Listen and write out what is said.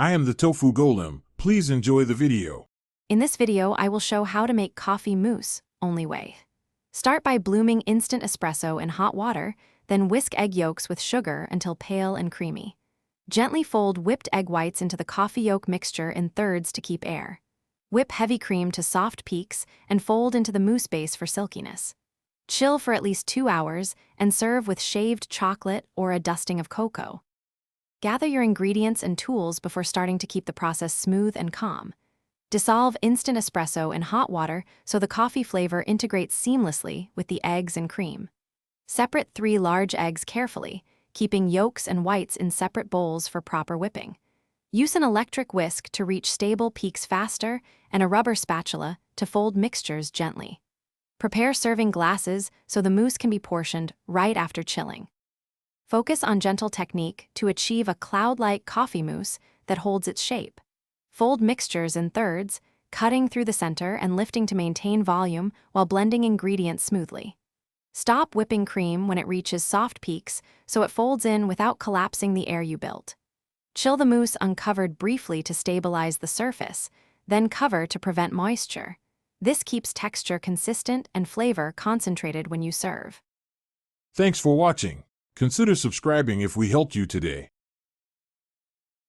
I am the Tofu Golem. Please enjoy the video. In this video, I will show how to make coffee mousse, only way. Start by blooming instant espresso in hot water, then whisk egg yolks with sugar until pale and creamy. Gently fold whipped egg whites into the coffee yolk mixture in thirds to keep air. Whip heavy cream to soft peaks and fold into the mousse base for silkiness. Chill for at least 2 hours and serve with shaved chocolate or a dusting of cocoa. Gather your ingredients and tools before starting to keep the process smooth and calm. Dissolve instant espresso in hot water so the coffee flavor integrates seamlessly with the eggs and cream. Separate 3 large eggs carefully, keeping yolks and whites in separate bowls for proper whipping. Use an electric whisk to reach stable peaks faster and a rubber spatula to fold mixtures gently. Prepare serving glasses so the mousse can be portioned right after chilling. Focus on gentle technique to achieve a cloud-like coffee mousse that holds its shape. Fold mixtures in thirds, cutting through the center and lifting to maintain volume while blending ingredients smoothly. Stop whipping cream when it reaches soft peaks so it folds in without collapsing the air you built. Chill the mousse uncovered briefly to stabilize the surface, then cover to prevent moisture. This keeps texture consistent and flavor concentrated when you serve. Thanks for watching. Consider subscribing if we helped you today.